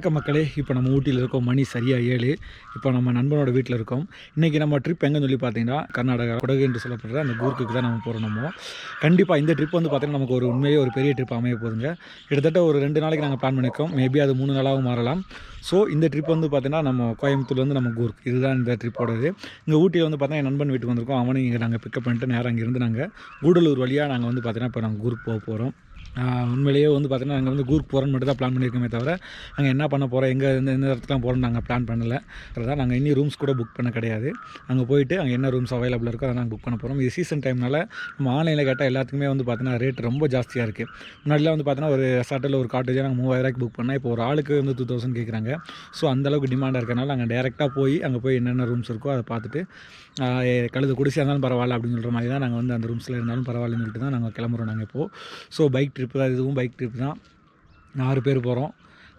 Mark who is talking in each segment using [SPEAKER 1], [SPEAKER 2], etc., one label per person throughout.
[SPEAKER 1] வணக்கம் மக்களே. இப்போ நம்ம ஊட்டியில் இருக்கோம். மணி சரியாக 7. இப்போ நம்ம நண்பனோட வீட்டில் இருக்கோம். இன்றைக்கி நம்ம ட்ரிப் எங்கன்னு சொல்லி பார்த்தீங்கன்னா கர்நாடகா குடகு என்று சொல்லப்படுற அந்த கூர்க்குக்கு தான் நம்ம போகிறோம். நம்ம கண்டிப்பாக இந்த ட்ரிப் வந்து பார்த்திங்கன்னா நமக்கு உண்மையிலே ஒரு பெரிய ட்ரிப் அமைய போகுதுங்க. கிட்டத்தட்ட ஒரு 2 நாளைக்கு நாங்கள் பிளான் பண்ணியிருக்கோம். மேபி அது 3 நாளாகவும் மாறலாம். ஸோ இந்த ட்ரிப் வந்து பார்த்திங்கன்னா நம்ம கோயம்புத்தூர்லேருந்து நம்ம கூர்க் இதுதான் இந்த ட்ரிப்போடது. இங்கே ஊட்டியில் வந்து பார்த்தீங்கன்னா என் நண்பன் வீட்டுக்கு வந்திருக்கோம். அவனை இங்கே நாங்கள் பிக்கப் பண்ணிட்டு நேரம் அங்கேருந்து நாங்கள் கூடலூர் வழியாக நாங்கள் வந்து பார்த்திங்கன்னா இப்போ நாங்கள் கூர்க் போக போகிறோம். உண்மையிலேயே வந்து பார்த்திங்கன்னா நாங்கள் வந்து கூர்க் போகிறோன்னு மட்டும் தான் பிளான் பண்ணியிருக்கோமே தவிர அங்கே என்ன பண்ண போகிறோம் எங்கே எந்த இடத்துக்குலாம் போகிறோன்னு நாங்கள் பிளான் பண்ணலை. அதான் நாங்கள் இன்னும் ரூம்ஸ் கூட புக் பண்ண கிடையாது. அங்கே போயிட்டு அங்கே என்ன ரூம்ஸ் அவைலபிள் இருக்கோ அதை நாங்கள் புக் பண்ண போகிறோம். இது சீசன் டைம்னால நம்ம ஆன்லைனில் கேட்டால் எல்லாத்துக்குமே வந்து பார்த்தீங்கன்னா ரேட் ரொம்ப ஜாஸ்தியாக இருக்குது. முன்னாடிலாம் வந்து பார்த்தீங்கன்னா ஒரு ரெசார்ட்டில் ஒரு காட்டேஜாக நாங்கள் 3000 புக் பண்ணால் இப்போ ஒரு ஆளுக்கு வந்து 2000 கேட்குறாங்க. ஸோ அந்தளவுக்கு டிமாண்டாக இருக்கனால நாங்கள் டேரெக்டாக போய் அங்கே போய் என்னென்ன ரூம்ஸ் இருக்கோ அதை பார்த்துட்டு கழுது குடிசையாக இருந்தாலும் பரவாயில்ல அப்படின்னு சொல்கிற மாதிரி தான் நாங்கள் வந்து அந்த ரூம்ஸில் இருந்தாலும் பரவாயில்லன்னு சொல்லிட்டு தான் நாங்கள் கிளம்புறோம். நாங்கள் இப்போது ஸோ பைக் ட்ரிப்பு தான், இதுவும் பைக் ட்ரிப் தான். 6 பேர் போகிறோம்.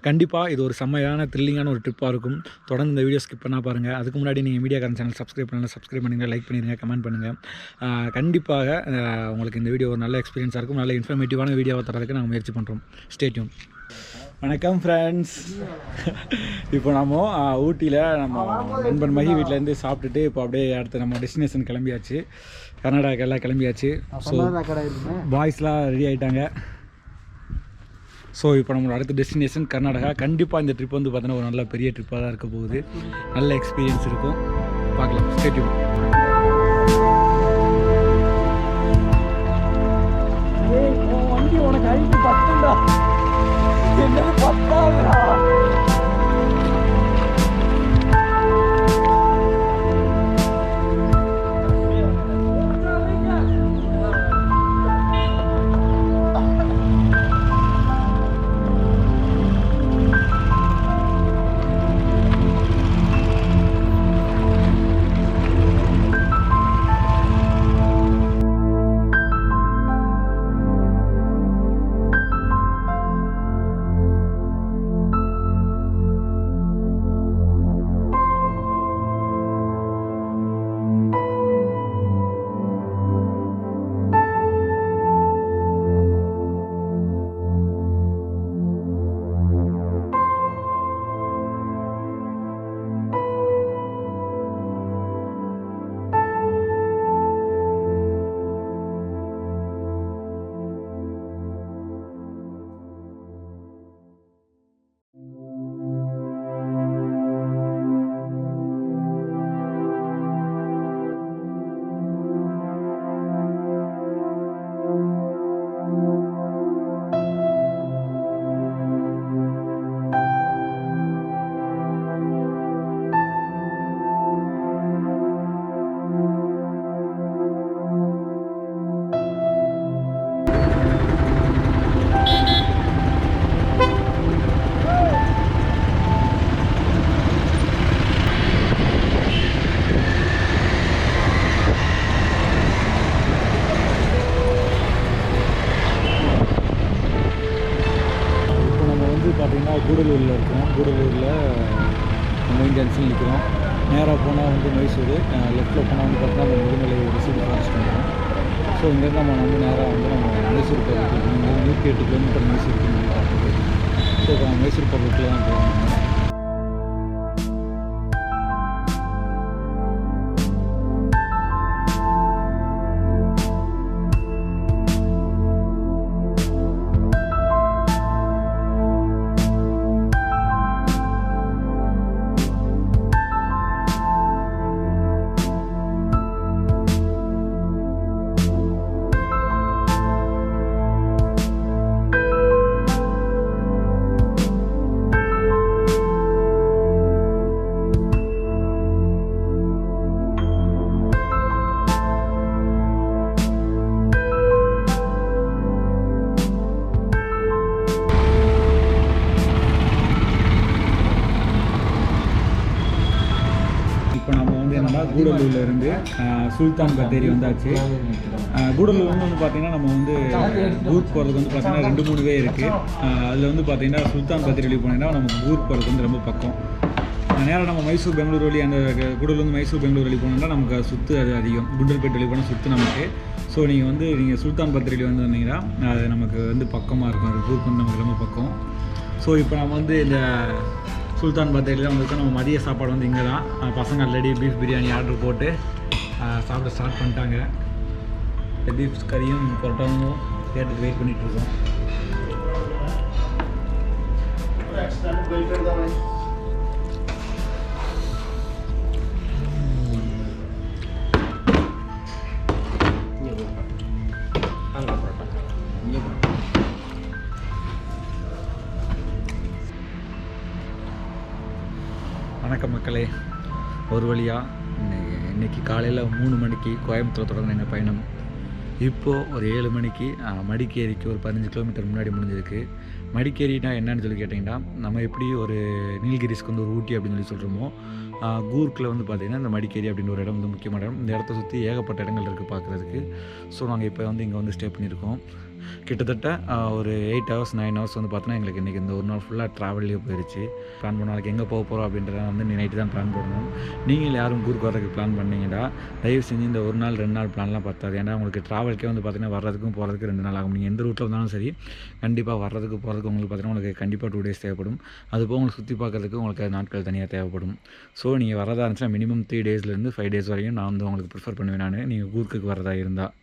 [SPEAKER 1] கண்டிப்பாக இது ஒரு செம்மையான த்ரில்லிங்கான ஒரு ட்ரிப்பாக இருக்கும். தொடர்ந்து இந்த வீடியோ ஸ்கிப் பண்ணால் பாருங்கள். அதுக்கு முன்னாடி நீங்கள் மீடியா காரன் சேனல் சப்ஸ்கிரைப் பண்ணுங்கள், லைக் பண்ணிடுங்க, கமெண்ட் பண்ணுங்கள். கண்டிப்பாக உங்களுக்கு இந்த வீடியோ ஒரு நல்ல எக்ஸ்பீரியன்ஸாக இருக்கும். நல்ல இன்ஃபர்மேட்டிவான வீடியோவை தரதுக்கு நாங்கள் முயற்சி பண்ணுறோம். Stay tune. வணக்கம் ஃப்ரெண்ட்ஸ். இப்போ நம்ம ஊட்டியில் நம்ம நண்பன் மகி வீட்டிலேருந்து சாப்பிட்டுட்டு இப்போ அப்படியே அடுத்து நம்ம டெஸ்டினேஷன் கிளம்பியாச்சு. கர்நாடகாக்கு எல்லாம் கிளம்பியாச்சு. ஸோ பாய்ஸ்லாம் ரெடி ஆகிட்டாங்க. ஸோ இப்போ நம்மளோட அடுத்த டெஸ்டினேஷன் கர்நாடகா. கண்டிப்பாக இந்த ட்ரிப் வந்து பார்த்தீங்கன்னா ஒரு நல்ல பெரிய ட்ரிப்பாக தான் இருக்க போகுது. நல்ல எக்ஸ்பீரியன்ஸ் இருக்கும். பார்க்கலாம். Stay tune. வண்டி உனக்கு ஐந்து பத்துண்டா என்னது பத்தாதுடா. பார்த்திங்கன்னா கூடலூரில் இருக்கோம். கூடலூரில் மெயின் ஜங்ஷன் நிற்கிறோம். நேராக போனால் வந்து மைசூர், லெஃப்ட்டில் போனால் வந்து பார்த்தீங்கன்னா அந்த முதுமலை ரிசீவ் ஃபாரஸ்ட் பண்ணுறோம். ஸோ இங்கேருந்து நம்ம வந்து நேராக வந்து நம்ம மைசூர் போகிறதுக்கு இங்கே 108 கிலோமீட்டர் மைசூருக்கு சொல்லி பார்க்குறது. ஸோ இப்போ மைசூர் போகிறதுக்கு தான் போகிறோம். கூடலூரில் இருந்து சுல்தான் பத்தேரி வந்தாச்சு. கூடலூர் வந்து பார்த்திங்கன்னா நம்ம வந்து கூர்க் போகிறதுக்கு வந்து பார்த்திங்கன்னா 2-3 வே இருக்குது. அதில் வந்து பார்த்திங்கன்னா சுல்தான் பத்தேரி வழி போனீங்கன்னா நமக்கு கூர்க் போகிறதுக்கு வந்து ரொம்ப பக்கம். நேராக நம்ம மைசூர் பெங்களூர் வழி அந்த கூடலூர்லேருந்து மைசூர் பெங்களூர் வழி போனோம்னா நமக்கு சுற்று அது அதிகம். குண்டல்பேட் வழி போனால் சுற்று நமக்கு. ஸோ நீங்கள் சுல்தான் பத்தேரி வந்து வந்தீங்கன்னா அது நமக்கு வந்து பக்கமாக இருக்கும். அது கூர்க் வந்து நமக்கு ரொம்ப பக்கம். ஸோ இப்போ நம்ம வந்து இந்த சுல்தான் பத்தேரியில் தான் வந்திருக்கோம். நம்ம மதிய சாப்பாடு வந்து இங்கே தான். பசங்க ஆல்ரெடி பீஃப் பிரியாணி ஆர்டர் போட்டு சாப்பிட ஸ்டார்ட் பண்ணிட்டாங்க. இந்த பீஃப் கறியும் பொரோட்டாவும் கேட்டுட்டு வெயிட் பண்ணிகிட்ருக்கோம். வணக்கம் மக்களே, ஒரு வழியாக இன்றைக்கி காலையில் 3 மணிக்கு கோயம்புத்தூர் தொடங்கின எங்கள் பயணம் இப்போது ஒரு 7 மணிக்கு மடிக்கேரிக்கு ஒரு 15 கிலோமீட்டர் முன்னாடி முடிஞ்சிருக்கு. மடிக்கேரினா என்னன்னு சொல்லி கேட்டிங்கன்னா, நம்ம எப்படி ஒரு நீலகிரிஸ்க்கு வந்து ஒரு ஊட்டி அப்படின்னு சொல்லி சொல்கிறோமோ, கூர்க்கில் வந்து பார்த்திங்கன்னா இந்த மடிக்கேரி அப்படின்னு ஒரு இடம் வந்து முக்கியமான இடம். இந்த இடத்த சுற்றி ஏகப்பட்ட இடங்கள் இருக்குது பார்க்குறதுக்கு. ஸோ நாங்கள் இப்போ வந்து இங்கே வந்து ஸ்டே பண்ணியிருக்கோம். கிட்டத்தட்ட ஒரு 8 ஹவர்ஸ் 9 ஹவர்ஸ் வந்து பார்த்தோன்னா எங்களுக்கு இன்றைக்கி இந்த ஒரு நாள் ஃபுல்லாக ட்ராவல்லே போயிடுச்சு. பிளான் பண்ண நாளைக்கு எங்கே போக போகிறோம் அப்படின்றத வந்து நைட்டு தான் பிளான் பண்ணணும். நீங்கள் யாரும் கூர்க்கு வரதுக்கு பிளான் பண்ணிங்கன்னா தயவு செஞ்சு இந்த ஒரு நாள் 2 நாள் பிளான்லாம் பார்த்தாது. ஏன்னா உங்களுக்கு ட்ராவல்க்கே வந்து பார்த்திங்கன்னா வர்றதுக்கும் போகிறதுக்கு 2 நாள் ஆகும். நீங்கள் எந்த ரூட்டில் இருந்தாலும் சரி, கண்டிப்பாக வர்றதுக்கு போகிறதுக்கு உங்களுக்கு பார்த்திங்கன்னா உங்களுக்கு கண்டிப்பாக 2 டேஸ் தேவைப்படும். அதுபோக உங்களுக்கு சுற்றி பார்க்குறதுக்கு உங்களுக்கு நாட்கள் தனியாக தேவைப்படும். ஸோ நீங்கள் வரதா இருந்துச்சுன்னா மினிமம் 3 டேஸ்லேருந்து 5 டேஸ் வரையும் நான் வந்து உங்களுக்கு ப்ரிஃபர் பண்ணுவேன் நீங்கள் கூர்க்குக்கு வரதா இருந்தால்.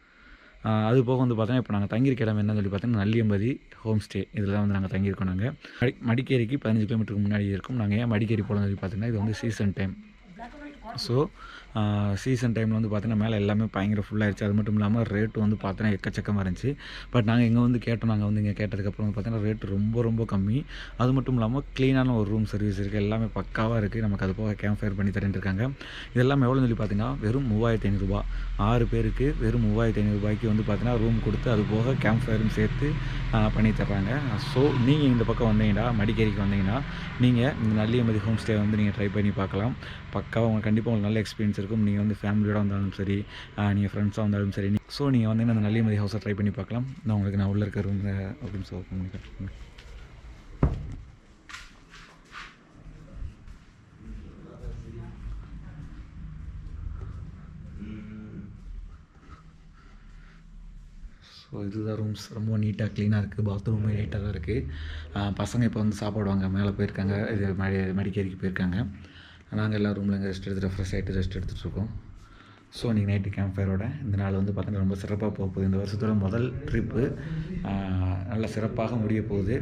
[SPEAKER 1] அது போக வந்து பார்த்தீங்கன்னா இப்போ நாங்கள் தங்கியிருக்க இடம் என்னன்னு சொல்லி பார்த்தீங்கன்னா நல்லியம்பதி ஹோம் ஸ்டே. இதில் தான் வந்து நாங்கள் தங்கியிருக்கோம். நாங்கள் மடிக்கேரிக்கு 15 கிலோமீட்டருக்கு முன்னாடி இருக்கும். நாங்கள் ஏன் மடிக்கேரி போகணும்னு சொல்லி பார்த்தீங்கன்னா இது வந்து சீசன் டைம். ஸோ சீசன் டைமில் வந்து பார்த்தீங்கன்னா மேலே எல்லாமே பயங்கர ஃபுல்லாகிடுச்சு. அது மட்டும் இல்லாமல் ரேட்டு வந்து பார்த்தீங்கன்னா எக்கச்சக்கமாக இருந்துச்சு. பட் நாங்கள் இங்கே வந்து கேட்டோம். நாங்கள் வந்து இங்கே கேட்டதுக்கப்புறம் வந்து பார்த்தீங்கன்னா ரேட்டு ரொம்ப ரொம்ப கம்மி. அது மட்டும் இல்லாமல் க்ளீனான ஒரு ரூம் சர்வீஸ் இருக்குது. எல்லாமே பக்காவாக இருக்குது. நமக்கு அது போக கேம்ப் ஃபயர் பண்ணி தரேன் இருக்காங்க. இதெல்லாம் எவ்வளோன்னு சொல்லி பார்த்தீங்கன்னா வெறும் 3500 ரூபா. 6 பேருக்கு வெறும் 3500 ரூபாய்க்கு வந்து பார்த்தீங்கன்னா ரூம் கொடுத்து அது போக கேம்ப் ஃபயரும் சேர்த்து பண்ணி தர்றாங்க. ஸோ நீங்கள் இந்த பக்கம் வந்தீங்கன்னா மடிக்கேரிக்கு வந்தீங்கன்னா நீங்கள் இந்த நல்லியம்பதி ஹோம் ஸ்டே வந்து நீங்கள் ட்ரை பண்ணி பார்க்கலாம். பக்காவாக உங்களுக்கு கண்டிப்பாக உங்களுக்கு நல்ல எக்ஸ்பீரியன்ஸ் இருக்கும். நீங்கள் வந்து ஃபேமிலியோட வந்தாலும் சரி, நீங்கள் ஃப்ரெண்ட்ஸாக வந்தாலும் சரி. ஸோ நீங்கள் வந்தீங்கன்னா அந்த நல்லியம்பதி ஹவுஸை ட்ரை பண்ணி பார்க்கலாம். நான் உள்ளே இருக்க ரூம் அப்படின்னு சொல்லுவேன். ஸோ இதுதான் ரூம்ஸ். ரொம்ப நீட்டாக க்ளீனாக இருக்குது. பாத்ரூமே நீட்டாக தான் இருக்குது. பசங்க இப்போ வந்து சாப்பாடுவாங்க மேலே போயிருக்காங்க. இது மடிக்கேரிக்கு போயிருக்காங்க. நாங்கள் எல்லா ரூமில் இங்கே ரெஸ்ட் எடுத்துகிட்டு ஃப்ரெஷ் ஆகிட்டு ரெஸ்ட் எடுத்துகிட்ருக்கோம். ஸோ நீங்கள் நைட்டு கேம்ப் ஃபயரோட இந்த நாள் வந்து பார்த்தீங்கன்னா ரொம்ப சிறப்பாக போக போகுது. இந்த வருஷத்தோட முதல் ட்ரிப்பு நல்ல சிறப்பாக முடிய போகுது.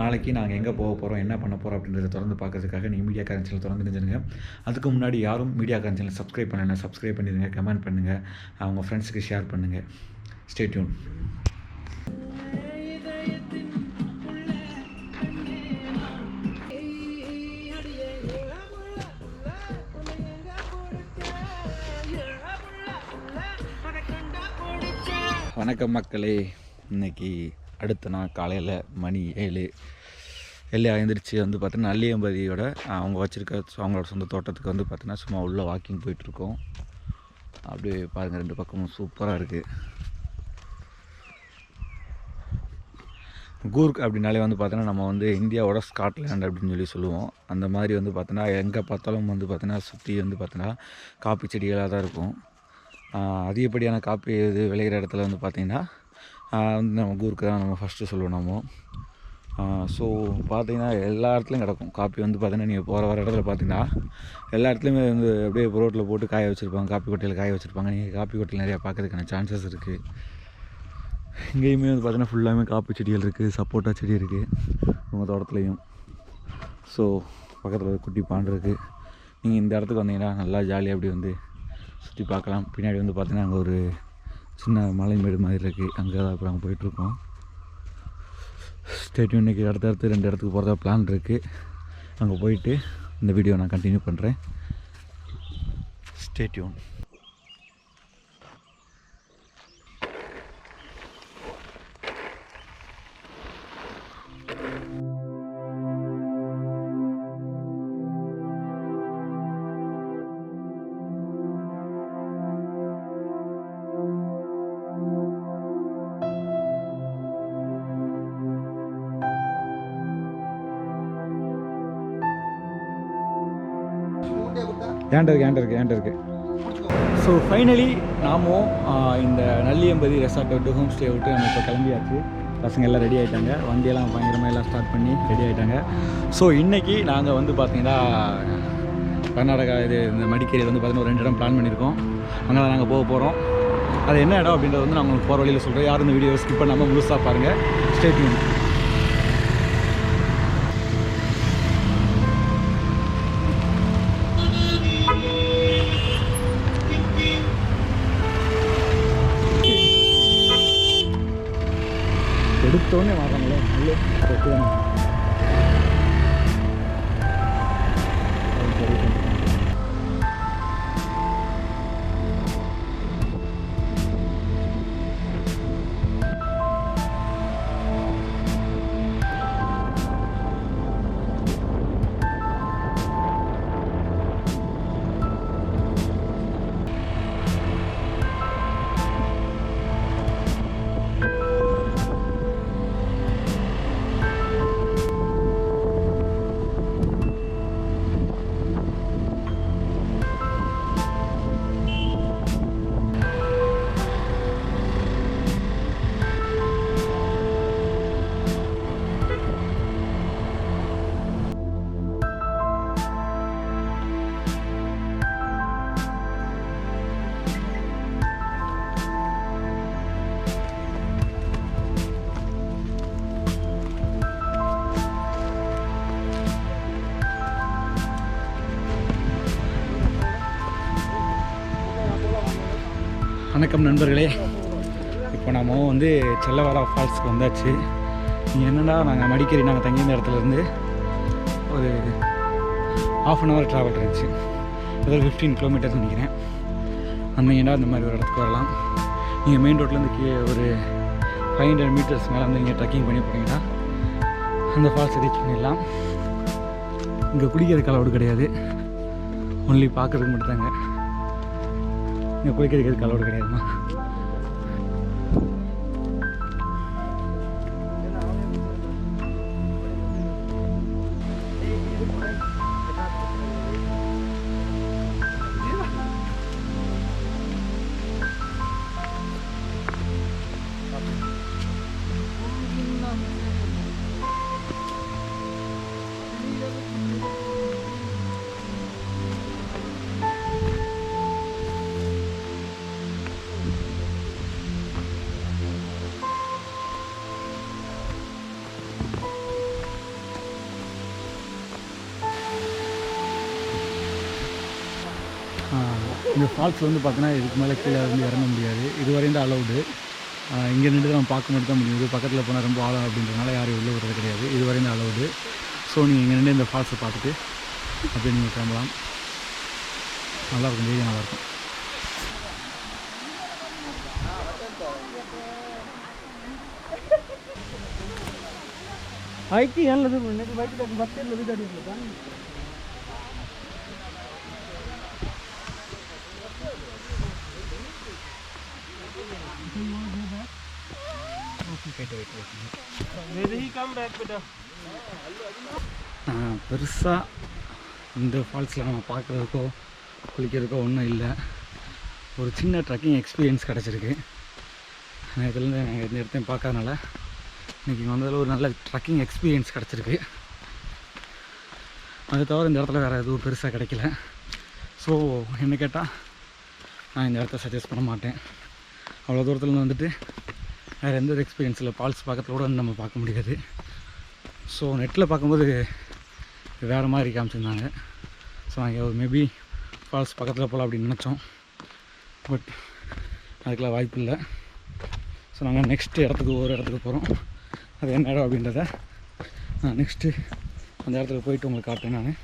[SPEAKER 1] நாளைக்கு நாங்கள் எங்கே போக போகிறோம், என்ன பண்ண போகிறோம் அப்படின்றத தொடர்ந்து பார்க்கறதுக்காக நீங்கள் மீடியா சேனல் தொடர்ந்து நினைஞ்சிருங்க. அதுக்கு முன்னாடி யாரும் மீடியா சேனல் சப்ஸ்கிரைப் பண்ணலைன்னா சப்ஸ்கிரைப் பண்ணிடுங்க, கமெண்ட் பண்ணுங்கள், அவங்க ஃப்ரெண்ட்ஸுக்கு ஷேர் பண்ணுங்கள். Stay tune. வணக்கம் மக்களே, இன்றைக்கி அடுத்த நாள் காலையில் மணி 7 எழுந்திரிச்சு வந்து பார்த்தீங்கன்னா நல்லியம்பதியோட அவங்க வச்சுருக்க அவங்களோட சொந்த தோட்டத்துக்கு வந்து பார்த்தீங்கன்னா சும்மா உள்ளே வாக்கிங் போயிட்டுருக்கோம். அப்படியே பாருங்கள், 2 பக்கமும் சூப்பராக இருக்குது. கூர்க் அப்படின்னாலே வந்து பார்த்தீங்கன்னா நம்ம வந்து இந்தியாவோட ஸ்காட்லாண்ட் அப்படின்னு சொல்லி சொல்லுவோம். அந்த மாதிரி வந்து பார்த்தீங்கன்னா எங்கே பார்த்தாலும் வந்து பார்த்தீங்கன்னா சுற்றி வந்து பார்த்தீங்கன்னா காப்பி செடிகளாக தான் இருக்கும். அதிகப்படியான காப்பி இது விளையிற இடத்துல வந்து பார்த்திங்கன்னா வந்து நம்ம கூர்க்கு தான் நம்ம ஃபஸ்ட்டு சொல்லுவோம் நம்ம. ஸோ பார்த்திங்கன்னா எல்லா இடத்துலையும் கிடக்கும் காப்பி. வந்து பார்த்திங்கன்னா நீங்கள் போகிற வர இடத்துல பார்த்திங்கன்னா எல்லா இடத்துலையுமே வந்து அப்படியே ரோட்டில் போட்டு காய வச்சுருப்பாங்க, காப்பி கொட்டையில் காய வச்சுருப்பாங்க. நீங்கள் காப்பி கொட்டையில் நிறையா பார்க்கறதுக்கான சான்சஸ் இருக்குது. இங்கேயுமே வந்து பார்த்திங்கன்னா ஃபுல்லாமே காப்பி செடிகள் இருக்குது, சப்போட்டா செடி இருக்குது உங்கள் தோட்டத்துலேயும். ஸோ பக்கத்தில் ஒரு குட்டி பாண்டு இருக்குது. நீங்கள் இந்த இடத்துக்கு வந்தீங்கன்னா நல்லா ஜாலியாக அப்படி வந்து சுற்றி பார்க்கலாம். பின்னாடி வந்து பார்த்திங்கன்னா அங்கே ஒரு சின்ன மலைமேடு மாதிரி இருக்குது. அங்கே தான் அப்புறம் அங்கே போயிட்டுருக்கோம். ஸ்டேட்யூன் இன்றைக்கி அடுத்தடுத்து 2 இடத்துக்கு போகிறதா பிளான் இருக்குது. அங்கே போயிட்டு இந்த வீடியோ நான் கண்டினியூ பண்ணுறேன். ஸ்டேட்யூன். ஏன்ட்ட இருக்கு. ஸோ ஃபைனலி நாமும் இந்த நல்லியம்பதி ரெசார்ட்டை விட்டு ஹோம் ஸ்டே விட்டு நம்ம இப்போ கிளம்பியாச்சு. பசங்க எல்லாம் ரெடி ஆகிட்டாங்க, வண்டியெல்லாம் பயங்கரமாக எல்லாம் ஸ்டார்ட் பண்ணி ரெடி ஆகிட்டாங்க. ஸோ இன்றைக்கி நாங்கள் வந்து பார்த்திங்கன்னா கர்நாடகா இந்த மடிக்கேரியில் வந்து பார்த்திங்கன்னா ஒரு 2 இடம் பிளான் பண்ணியிருக்கோம். அங்கே தான் நாங்கள் போக போகிறோம். அது என்ன இடம் அப்படின்றது வந்து நான் உங்களுக்கு போகிற வழியில் சொல்கிறேன். யாரும் இந்த வீடியோ ஸ்கிப் பண்ணாமல் முழுசாக பாருங்கள். Stay tune. எடுத்தோடனே வர்றாங்களே நல்ல வணக்கம் நண்பர்களே. இப்போ நம்ம வந்து செல்லவாரா ஃபால்ஸுக்கு வந்தாச்சு. நீங்கள் என்னென்னா நாங்கள் மடிக்கேரி நாங்கள் தங்கியிருந்த இடத்துலேருந்து ஒரு 1/2 hour ட்ராவல் இருந்துச்சு. அதாவது 15 kilometers நினைக்கிறேன். வந்தீங்கன்னா இந்த மாதிரி ஒரு இடத்துக்கு வரலாம். நீங்கள் மெயின் ரோட்லேருந்து கீழே ஒரு 500 meters மேலே வந்து நீங்கள் ட்ரெக்கிங் பண்ணி போனீங்கன்னா அந்த ஃபால்ஸை ரீச் பண்ணிடலாம். இங்கே குளிக்கிறதுக்கு அளவுடு கிடையாது, ஒன்லி பார்க்குறதுக்கு மட்டும்தாங்க. இங்கே குளிக்கிறதுக்கு அளவுடு கிடையாதுமா. இந்த ஃபால்ஸ் வந்து பார்த்தீங்கன்னா இதுக்கு மேலே கீழே வந்து இறங்க முடியாது. இதுவரையும் தான் அலௌடு. இங்கே நின்று நம்ம பார்க்க மட்டும் தான் முடியும். பக்கத்தில் போனால் ரொம்ப ஆழம் அப்படின்றதுனால யாரும் உள்ளே விடுறது கிடையாது. இதுவரையும் தான் அலௌடு. ஸோ நீங்கள் இங்கே நின்று இந்த ஃபால்ஸை பார்த்துட்டு அப்படியே நீங்கள் கிளம்பலாம். நல்லாயிருக்கும், வீடியோ நல்லாயிருக்கும். ஐடி நல்லது பெருசாக இந்த ஃபால்ஸில் நம்ம பார்க்குறதுக்கோ குளிக்கிறதுக்கோ ஒன்றும் இல்லை. ஒரு சின்ன ட்ரெக்கிங் எக்ஸ்பீரியன்ஸ் கிடச்சிருக்கு. இதுலேருந்து நாங்கள் எந்த இடத்தையும் பார்க்கறதுனால இன்றைக்கி வந்ததில் ஒரு நல்ல ட்ரெக்கிங் எக்ஸ்பீரியன்ஸ் கிடச்சிருக்கு. அது தவிர இந்த இடத்துல வேறு எதுவும் பெருசாக கிடைக்கல. ஸோ என்ன கேட்டால் நான் இந்த இடத்த சஜஸ்ட் பண்ண மாட்டேன். அவ்வளோ தூரத்துலேருந்து வந்துட்டு வேறு எந்த ஒரு எக்ஸ்பீரியன்ஸ் இல்லை. ஃபால்ஸ் பக்கத்தில் கூட வந்து நம்ம பார்க்க முடியாது. ஸோ நெட்டில் பார்க்கும்போது வேறு மாதிரி காமிச்சிருந்தாங்க. ஸோ நாங்கள் ஒரு மேபி ஃபால்ஸ் பக்கத்தில் போகலாம் அப்படின்னு நினச்சோம். பட் அதுக்கெலாம் வாய்ப்பு இல்லை. ஸோ நாங்கள் நெக்ஸ்ட்டு ஒரு இடத்துக்கு போகிறோம். அது என்ன இடம் அப்படின்றத நான் நெக்ஸ்ட்டு அந்த இடத்துக்கு போயிட்டு உங்களுக்கு காட்டுறேன் நான்.